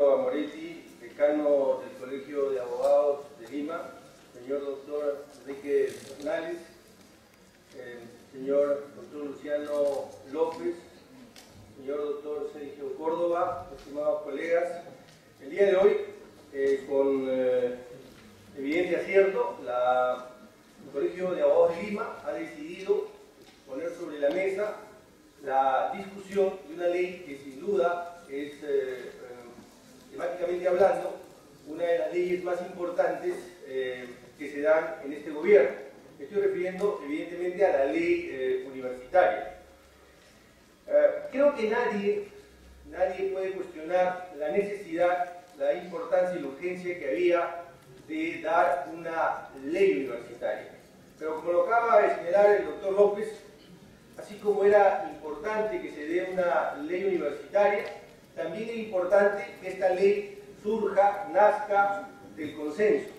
Moretti, decano del Colegio de Abogados de Lima, señor doctor Enrique Bernales, señor doctor Luciano López, señor doctor Sergio Córdoba, estimados colegas, el día de hoy, con evidente acierto, el Colegio de Abogados de Lima ha decidido poner sobre la mesa la discusión de una ley que sin duda es, temáticamente hablando, una de las leyes más importantes que se dan en este gobierno. Me estoy refiriendo evidentemente a la ley universitaria. Creo que nadie puede cuestionar la necesidad, la importancia y la urgencia que había de dar una ley universitaria. Pero como lo acaba de señalar el doctor López, así como era importante que se dé una ley universitaria, también es importante que esta ley surja, nazca del consenso.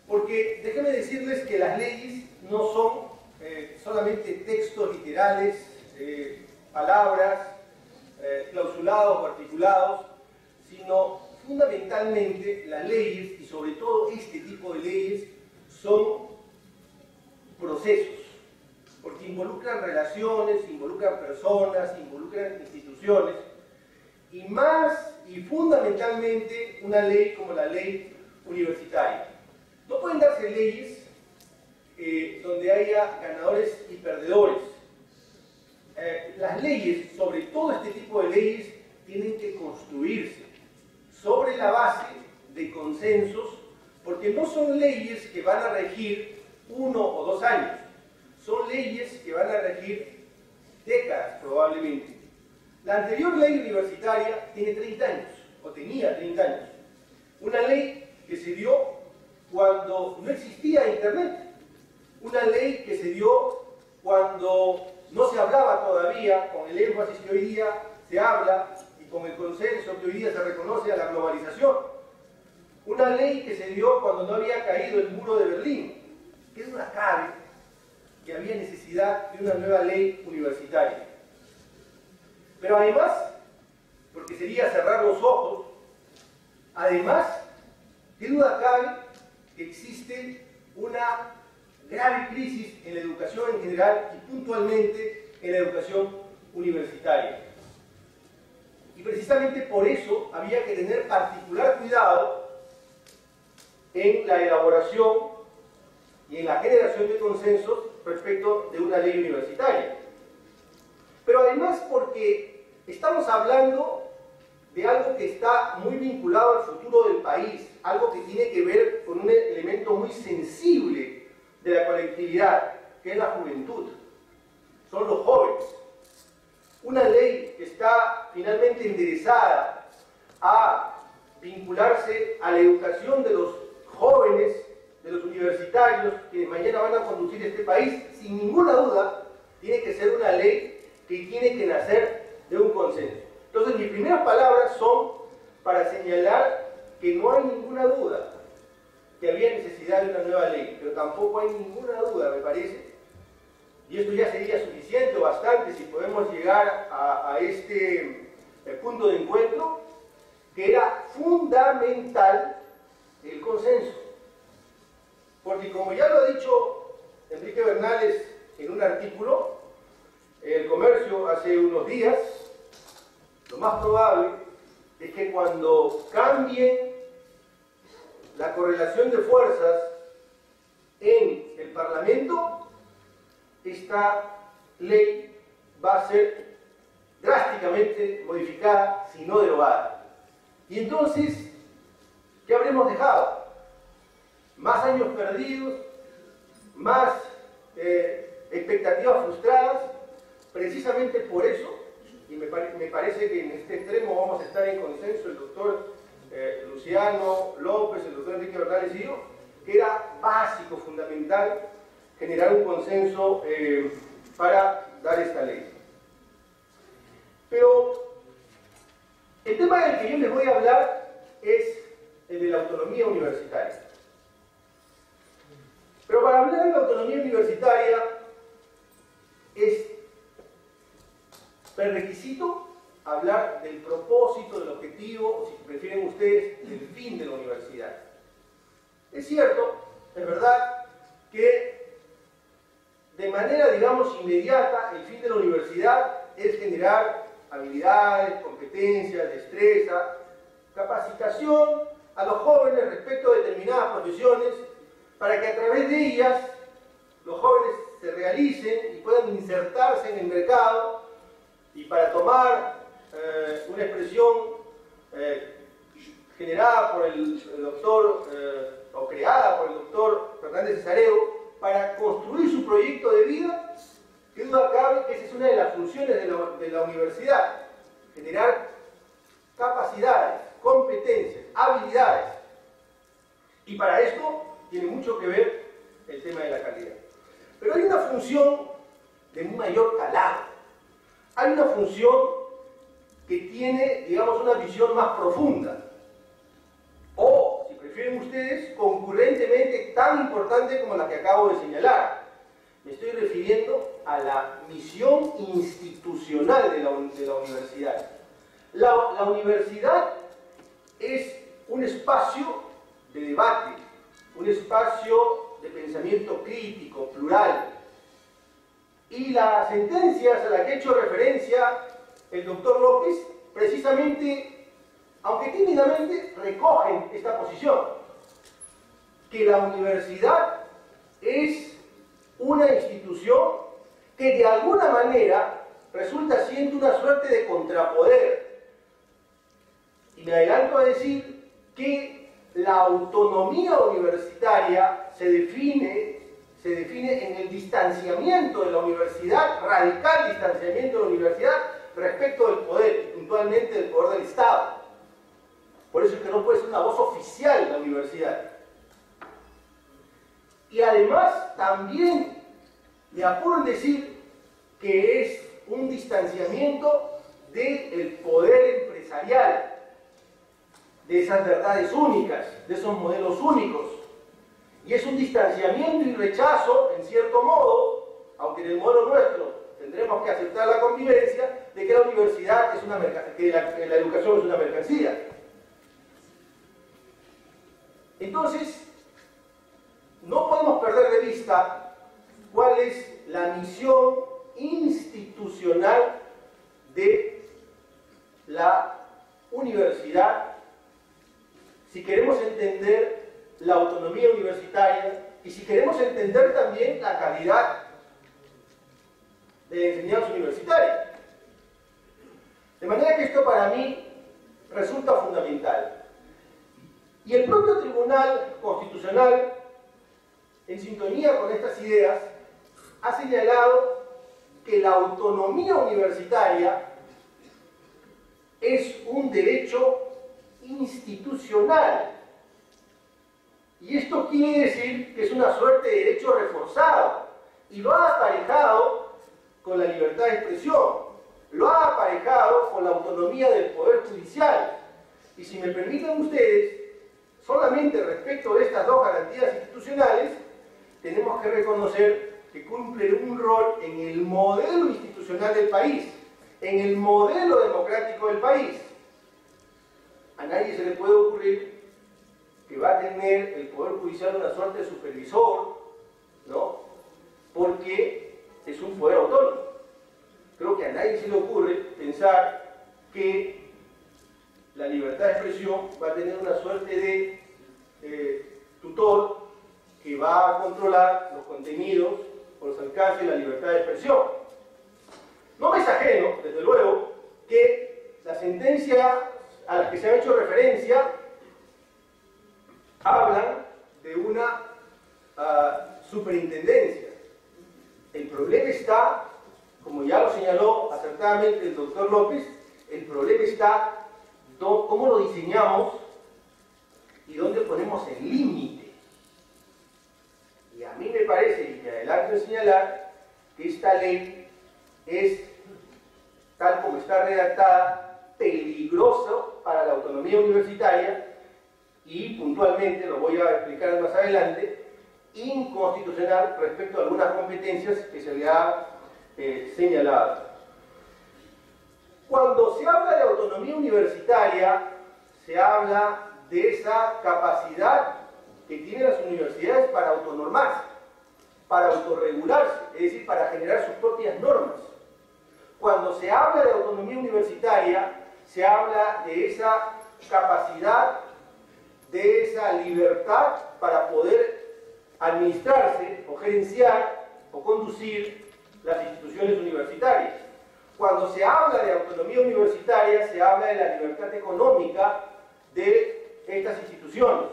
Porque déjenme decirles que las leyes no son solamente textos literales, palabras, clausulados o articulados, sino fundamentalmente las leyes, y sobre todo este tipo de leyes, son procesos, porque involucran relaciones, involucran personas, involucran instituciones, y más y fundamentalmente una ley como la ley universitaria. No pueden darse leyes donde haya ganadores y perdedores. Las leyes, sobre todo este tipo de leyes, tienen que construirse sobre la base de consensos, porque no son leyes que van a regir 1 o 2 años, son leyes que van a regir décadas probablemente. La anterior ley universitaria tiene 30 años, o tenía 30 años. Una ley que se dio cuando no existía Internet. Una ley que se dio cuando no se hablaba todavía, con el énfasis que hoy día se habla y con el consenso que hoy día se reconoce a la globalización. Una ley que se dio cuando no había caído el muro de Berlín. ¿Qué duda cabe que había necesidad de una nueva ley universitaria? Pero además, porque sería cerrar los ojos, además, ¿qué duda cabe que existe una grave crisis en la educación en general y puntualmente en la educación universitaria? Y precisamente por eso había que tener particular cuidado en la elaboración y en la generación de consensos respecto de una ley universitaria. Pero además porque estamos hablando de algo que está muy vinculado al futuro del país, algo que tiene que ver con un elemento muy sensible de la colectividad, que es la juventud, son los jóvenes. Una ley que está finalmente enderezada a vincularse a la educación de los jóvenes, de los universitarios, que mañana van a conducir este país, sin ninguna duda, tiene que ser una ley que tiene que nacer de un consenso. Entonces, mis primeras palabras son para señalar que no hay ninguna duda que había necesidad de una nueva ley, pero tampoco hay ninguna duda, me parece, y esto ya sería suficiente o bastante si podemos llegar a este punto de encuentro, que era fundamental el consenso. Porque como ya lo ha dicho Enrique Bernales en un artículo, El Comercio hace unos días, lo más probable es que cuando cambie la correlación de fuerzas en el Parlamento, esta ley va a ser drásticamente modificada, si no derogada. Y entonces, ¿qué habremos dejado? Más años perdidos, más expectativas frustradas. Precisamente por eso, y me parece que en este extremo vamos a estar en consenso el doctor Luciano López, el doctor Enrique Bernales y yo, que era básico, fundamental, generar un consenso para dar esta ley. Pero el tema del que yo les voy a hablar es el de la autonomía universitaria. Pero para hablar de la autonomía universitaria es prerequisito hablar del propósito, del objetivo, o si prefieren ustedes, del fin de la universidad. Es cierto, es verdad, que de manera, digamos, inmediata, el fin de la universidad es generar habilidades, competencias, destreza, capacitación a los jóvenes respecto a determinadas profesiones, para que a través de ellas los jóvenes se realicen y puedan insertarse en el mercado, y para tomar una expresión generada por el doctor, o creada por el doctor Fernández Cesareo, para construir su proyecto de vida, que duda cabe que esa es una de las funciones de la universidad: generar capacidades, competencias, habilidades. Y para esto tiene mucho que ver el tema de la calidad. Pero hay una función de un mayor calado. Hay una función que tiene, digamos, una visión más profunda. O, si prefieren ustedes, concurrentemente tan importante como la que acabo de señalar. Me estoy refiriendo a la misión institucional de la universidad. La universidad es un espacio de debate, un espacio de pensamiento crítico, plural. Y las sentencias a las que ha hecho referencia el doctor López, precisamente, aunque tímidamente, recogen esta posición: que la universidad es una institución que de alguna manera resulta siendo una suerte de contrapoder. Y me adelanto a decir que la autonomía universitaria se define en el distanciamiento de la universidad, radical distanciamiento de la universidad respecto del poder, puntualmente del poder del Estado. Por eso es que no puede ser una voz oficial de la universidad. Y además también me apuro en decir que es un distanciamiento del poder empresarial, de esas verdades únicas, de esos modelos únicos. Y es un distanciamiento y rechazo, en cierto modo, aunque en el modelo nuestro tendremos que aceptar la convivencia, de que la universidad es una mercancía, que la educación es una mercancía. Entonces, no podemos perder de vista cuál es la misión institucional de la universidad si queremos entender la autonomía universitaria y si queremos entender también la calidad de enseñanza universitaria. De manera que esto para mí resulta fundamental. Y el propio Tribunal Constitucional, en sintonía con estas ideas, ha señalado que la autonomía universitaria es un derecho institucional. Y esto quiere decir que es una suerte de derecho reforzado, y lo ha aparejado con la libertad de expresión, lo ha aparejado con la autonomía del Poder Judicial. Y si me permiten ustedes, solamente respecto de estas dos garantías institucionales, tenemos que reconocer que cumplen un rol en el modelo institucional del país, en el modelo democrático del país. A nadie se le puede ocurrir que va a tener el Poder Judicial una suerte de supervisor, ¿no? Porque es un poder autónomo. Creo que a nadie se le ocurre pensar que la libertad de expresión va a tener una suerte de tutor que va a controlar los contenidos o los alcances de la libertad de expresión. No me es ajeno, desde luego, que la sentencia a las que se ha hecho referencia hablan de una superintendencia. El problema está, como ya lo señaló acertadamente el doctor López, el problema está cómo lo diseñamos y dónde ponemos el límite. Y a mí me parece, y me adelanto en señalar, que esta ley es, tal como está redactada, peligroso para la autonomía universitaria y, puntualmente, lo voy a explicar más adelante, inconstitucional respecto a algunas competencias que se le ha señalado. Cuando se habla de autonomía universitaria, se habla de esa capacidad que tienen las universidades para autonormarse, para autorregularse, es decir, para generar sus propias normas. Cuando se habla de autonomía universitaria, se habla de esa capacidad, de esa libertad para poder administrarse o gerenciar o conducir las instituciones universitarias. Cuando se habla de autonomía universitaria, se habla de la libertad económica de estas instituciones.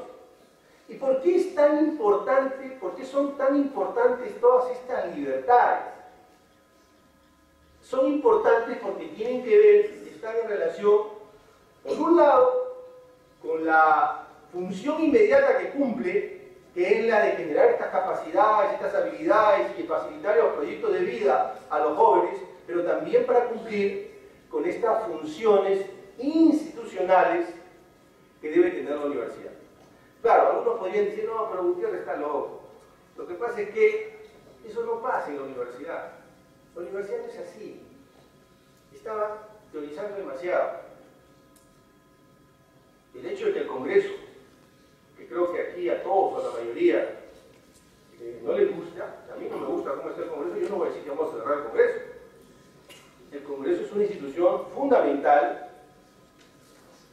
¿Y por qué es tan importante, por qué son tan importantes todas estas libertades? Son importantes porque tienen que ver, están en relación, por un lado, con la función inmediata que cumple, que es la de generar estas capacidades, estas habilidades y facilitar los proyectos de vida a los jóvenes, pero también para cumplir con estas funciones institucionales que debe tener la universidad. Claro, algunos podrían decir, no, pero Gutiérrez está loco. Lo que pasa es que eso no pasa en la universidad. La universidad no es así. Estaba teorizando demasiado. El hecho de que el Congreso, que creo que aquí a todos, a la mayoría, no les gusta, a mí no me gusta cómo está el Congreso, yo no voy a decir que vamos a cerrar el Congreso. El Congreso es una institución fundamental,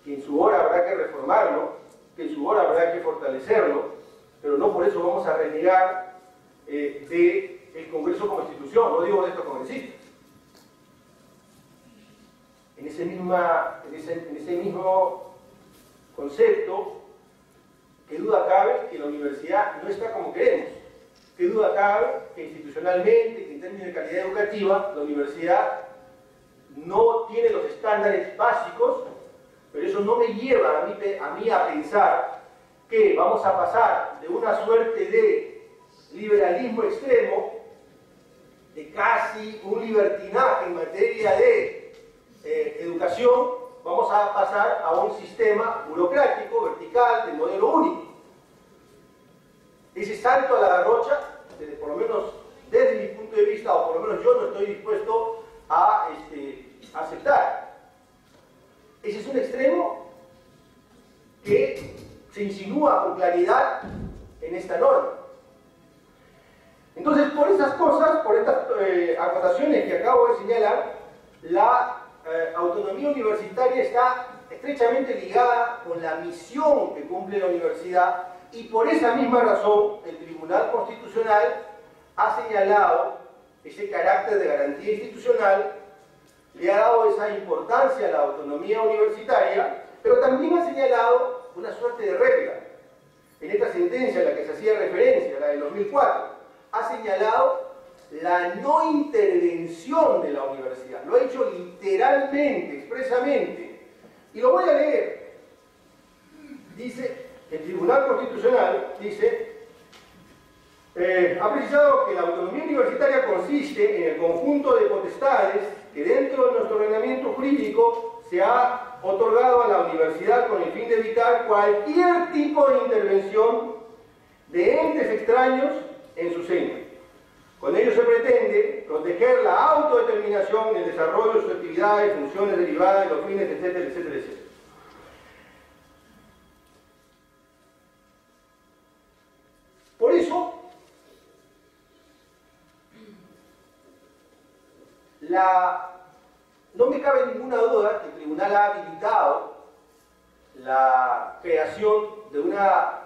que en su hora habrá que reformarlo, que en su hora habrá que fortalecerlo, pero no por eso vamos a renegar del Congreso como institución, no digo de estos congresistas. En ese mismo concepto, ¿qué duda cabe que la universidad no está como queremos? ¿Qué duda cabe que institucionalmente, que en términos de calidad educativa, la universidad no tiene los estándares básicos? Pero eso no me lleva a mí a pensar que vamos a pasar de una suerte de liberalismo extremo, de casi un libertinaje en materia de educación, vamos a pasar a un sistema burocrático, vertical, de modelo único. Ese salto a la garrocha, por lo menos desde mi punto de vista, o por lo menos yo no estoy dispuesto a aceptar. Ese es un extremo que se insinúa con claridad en esta norma. Entonces, por esas cosas, por estas acotaciones que acabo de señalar, la autonomía universitaria está estrechamente ligada con la misión que cumple la universidad, y por esa misma razón el Tribunal Constitucional ha señalado ese carácter de garantía institucional, le ha dado esa importancia a la autonomía universitaria, pero también ha señalado una suerte de regla. En esta sentencia a la que se hacía referencia, la del 2004, ha señalado la no intervención de la universidad. Lo ha hecho literalmente, expresamente. Y lo voy a leer. Dice, el Tribunal Constitucional dice, ha precisado que la autonomía universitaria consiste en el conjunto de potestades que dentro de nuestro ordenamiento jurídico se ha otorgado a la universidad con el fin de evitar cualquier tipo de intervención de entes extraños en su seno. Con ello se pretende proteger la autodeterminación, el desarrollo de sus actividades, funciones derivadas de los fines, etcétera, etcétera, etcétera. Por eso, no me cabe ninguna duda que el tribunal ha habilitado la creación de una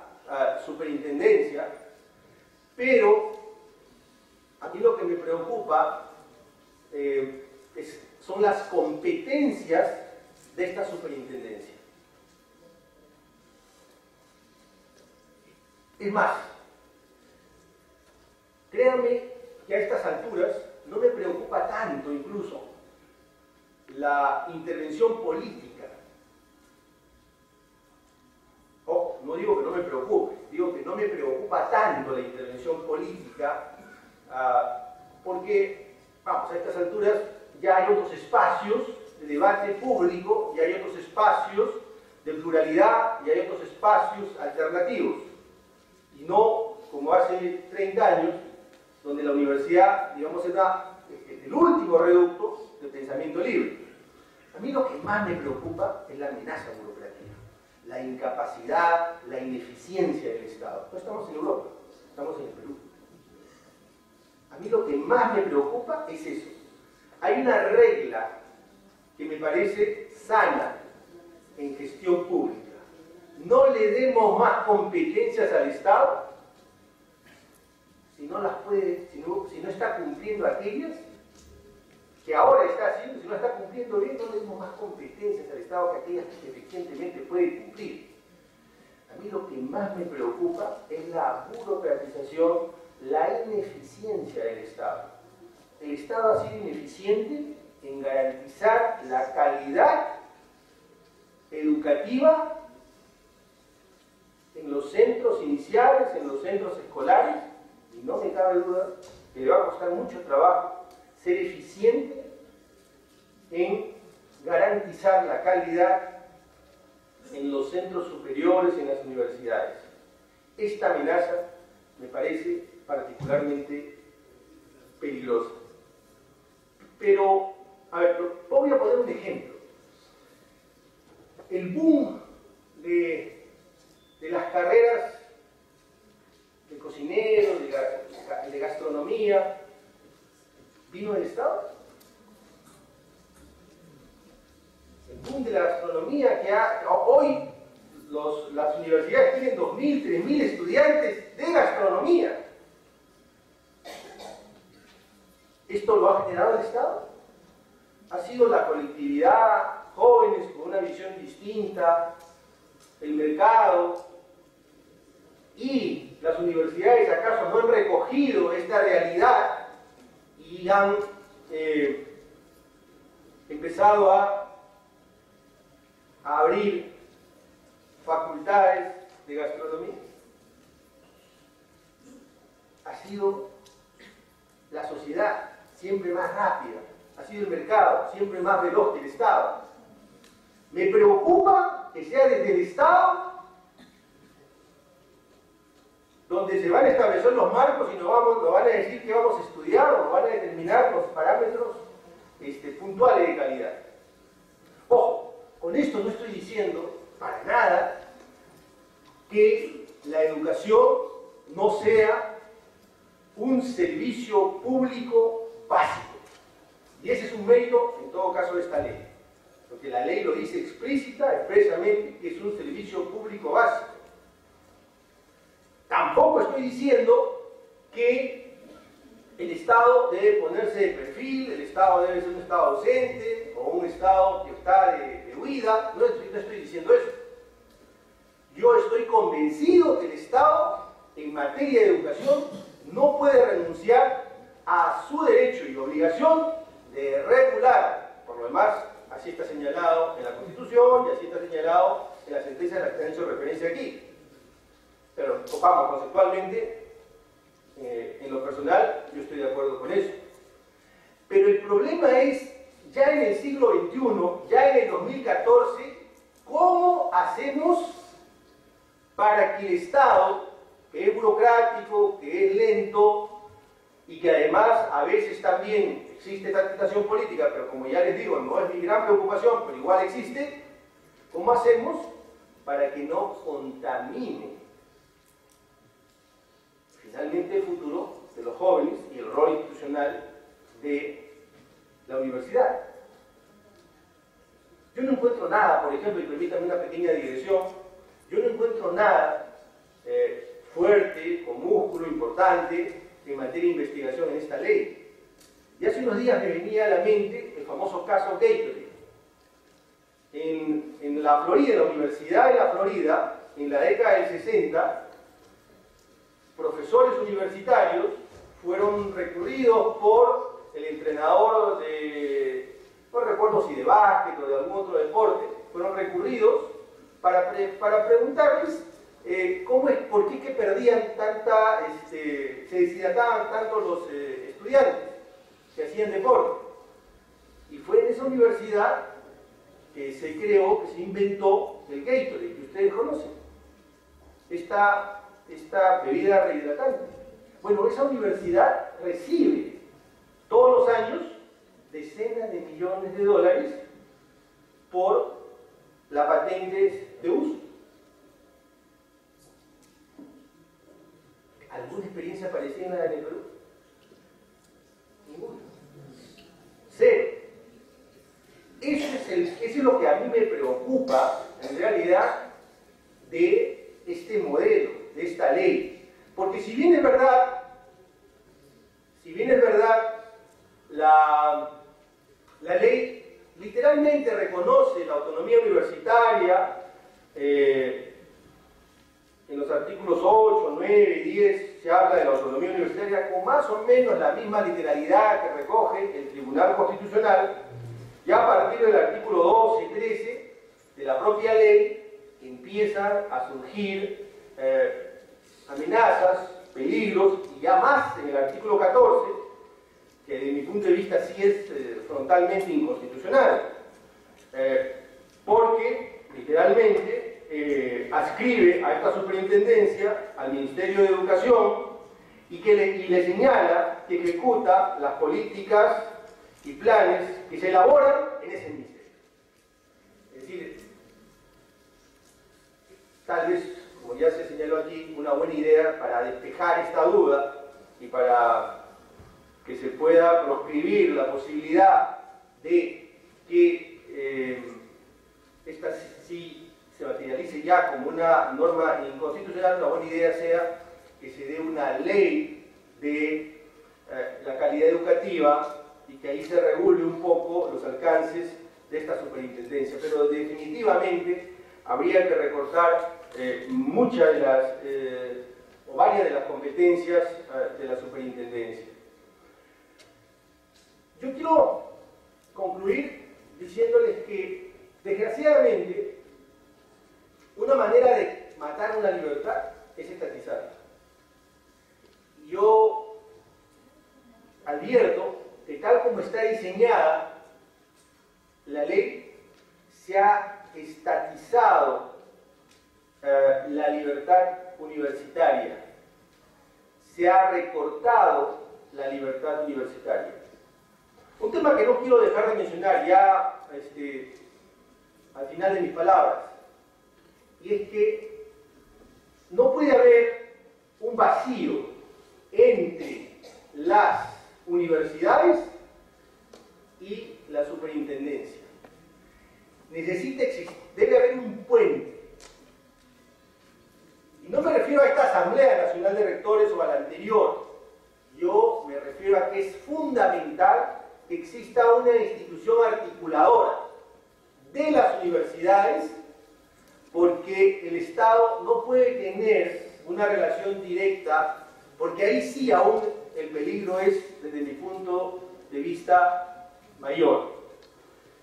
superintendencia, pero a mí lo que me preocupa son las competencias de esta superintendencia. Es más, créanme que a estas alturas no me preocupa tanto incluso la intervención política. No digo que no me preocupe, digo que no me preocupa tanto la intervención política, porque, vamos, a estas alturas ya hay otros espacios de debate público, ya hay otros espacios de pluralidad, y hay otros espacios alternativos. Y no como hace 30 años, donde la universidad, digamos, era el último reducto del pensamiento libre. A mí lo que más me preocupa es la amenaza burocrática, la incapacidad, la ineficiencia del Estado. No estamos en Europa, estamos en el Perú. A mí lo que más me preocupa es eso. Hay una regla que me parece sana en gestión pública. No le demos más competencias al Estado si no las puede, si no está cumpliendo aquellas que ahora está haciendo, si no está cumpliendo bien, no le demos más competencias al Estado que aquellas que eficientemente puede cumplir. A mí lo que más me preocupa es la burocratización, la ineficiencia del Estado. El Estado ha sido ineficiente en garantizar la calidad educativa en los centros iniciales, en los centros escolares, y no me cabe duda que le va a costar mucho trabajo ser eficiente en garantizar la calidad en los centros superiores, en las universidades. Esta amenaza me parece particularmente peligrosa. Pero, a ver, voy a poner un ejemplo. El boom de las carreras de cocinero, de gastronomía, ¿vino del Estado? El boom de la gastronomía que hoy las universidades tienen 2.000, 3.000 estudiantes de gastronomía. ¿Esto lo ha generado el Estado? ¿Ha sido la colectividad, jóvenes con una visión distinta, el mercado y las universidades acaso no han recogido esta realidad y han empezado a abrir facultades de gastronomía? Ha sido la sociedad siempre más rápida, ha sido el mercado siempre más veloz que el Estado. Me preocupa que sea desde el Estado donde se van a establecer los marcos y nos van a decir qué vamos a estudiar o nos van a determinar los parámetros puntuales de calidad. Ojo, con esto no estoy diciendo para nada que la educación no sea un servicio público básico. Y ese es un mérito, en todo caso, de esta ley. Porque la ley lo dice expresamente, que es un servicio público básico. Tampoco estoy diciendo que el Estado debe ponerse de perfil, el Estado debe ser un Estado ausente, o un Estado que está de huida. No estoy diciendo eso. Yo estoy convencido que el Estado, en materia de educación, no puede renunciar a su derecho y obligación de regular. Por lo demás, así está señalado en la Constitución y así está señalado en las sentencias a las que han hecho referencia aquí. Pero, vamos, conceptualmente, en lo personal, yo estoy de acuerdo con eso. Pero el problema es, ya en el siglo XXI, ya en el 2014, ¿cómo hacemos para que el Estado, que es burocrático, que es lento y que además a veces también existe esta tentación política, pero como ya les digo, no es mi gran preocupación, pero igual existe, ¿cómo hacemos para que no contamine finalmente el futuro de los jóvenes y el rol institucional de la universidad? Yo no encuentro nada, por ejemplo, y permítanme una pequeña digresión, yo no encuentro nada fuerte, con músculo importante, en materia de investigación en esta ley. Y hace unos días me venía a la mente el famoso caso Gatorade. En la Florida, en la Universidad de la Florida, en la década del 60, profesores universitarios fueron recurridos por el entrenador de, no recuerdo si de básquet o de algún otro deporte, fueron recurridos para preguntarles por qué que perdían se deshidrataban tanto los estudiantes que hacían deporte. Y fue en esa universidad que se creó, que se inventó el Gatorade, que ustedes conocen. Esta bebida rehidratante. Bueno, esa universidad recibe todos los años decenas de millones de dólares por las patentes de uso. ¿Alguna experiencia parecida en la del Perú? Ninguna. Cero. Eso es lo que a mí me preocupa, en realidad, de este modelo, de esta ley. Porque si bien es verdad, la ley literalmente reconoce la autonomía universitaria, en los artículos 8, 9 y 10 se habla de la autonomía universitaria con más o menos la misma literalidad que recoge el Tribunal Constitucional. Ya a partir del artículo 12 y 13 de la propia ley empiezan a surgir amenazas, peligros, y ya más en el artículo 14, que desde mi punto de vista sí es frontalmente inconstitucional, porque literalmente adscribe a esta superintendencia al Ministerio de Educación y le señala que ejecuta las políticas y planes que se elaboran en ese ministerio. Es decir, tal vez, como ya se señaló aquí, una buena idea para despejar esta duda y para que se pueda proscribir la posibilidad de que esta sí se materialice ya como una norma inconstitucional. Una buena idea sea que se dé una ley de la calidad educativa y que ahí se regule un poco los alcances de esta superintendencia. Pero definitivamente habría que recortar muchas de las, o varias de las competencias de la superintendencia. Yo quiero concluir diciéndoles que, desgraciadamente, una manera de matar una libertad es estatizarla. Yo advierto que tal como está diseñada la ley, se ha estatizado la libertad universitaria, se ha recortado la libertad universitaria. Un tema que no quiero dejar de mencionar ya al final de mis palabras, y es que no puede haber un vacío entre las universidades y la superintendencia. Debe haber un puente. Y no me refiero a esta Asamblea Nacional de Rectores o a la anterior. Yo me refiero a que es fundamental que exista una institución articuladora de las universidades, porque el Estado no puede tener una relación directa, porque ahí sí aún el peligro es, desde mi punto de vista, mayor.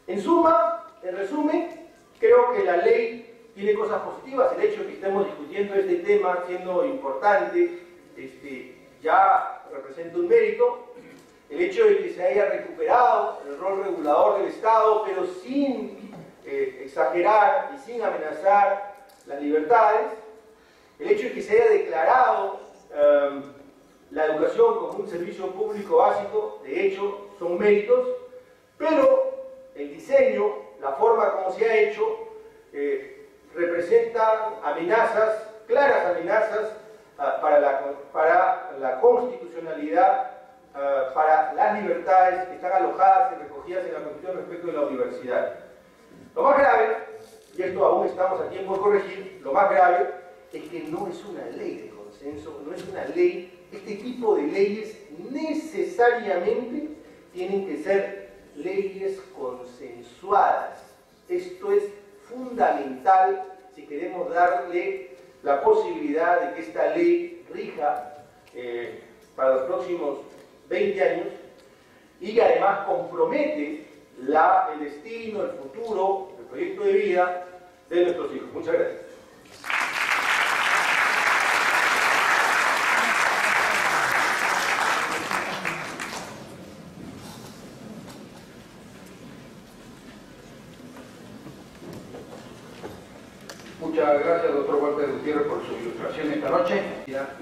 En suma, en resumen, creo que la ley tiene cosas positivas. El hecho de que estemos discutiendo este tema siendo importante ya representa un mérito. El hecho de que se haya recuperado el rol regulador del Estado, pero sin exagerar y sin amenazar las libertades. El hecho de que se haya declarado la educación como un servicio público básico, de hecho, son méritos, pero el diseño, la forma como se ha hecho, representa amenazas, claras amenazas para la constitucionalidad, para las libertades que están alojadas y recogidas en la Constitución respecto de la universidad. Lo más grave, y esto aún estamos a tiempo de corregir, lo más grave es que no es una ley de consenso, no es una ley. Este tipo de leyes necesariamente tienen que ser leyes consensuadas. Esto es fundamental si queremos darle la posibilidad de que esta ley rija para los próximos 20 años y que además compromete el destino, el futuro, el proyecto de vida de nuestros hijos. Muchas gracias. Muchas gracias, doctor Walter Gutiérrez, por su ilustración esta noche.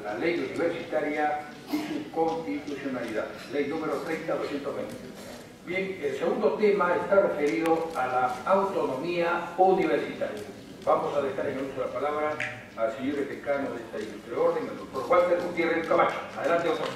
La ley universitaria y su constitucionalidad. Ley número 30-220. Bien, el segundo tema está referido a la autonomía universitaria. Vamos a dejar en el uso de la palabra al señor decano de esta ilustre orden, el doctor Walter Gutiérrez Camacho. Adelante, doctor.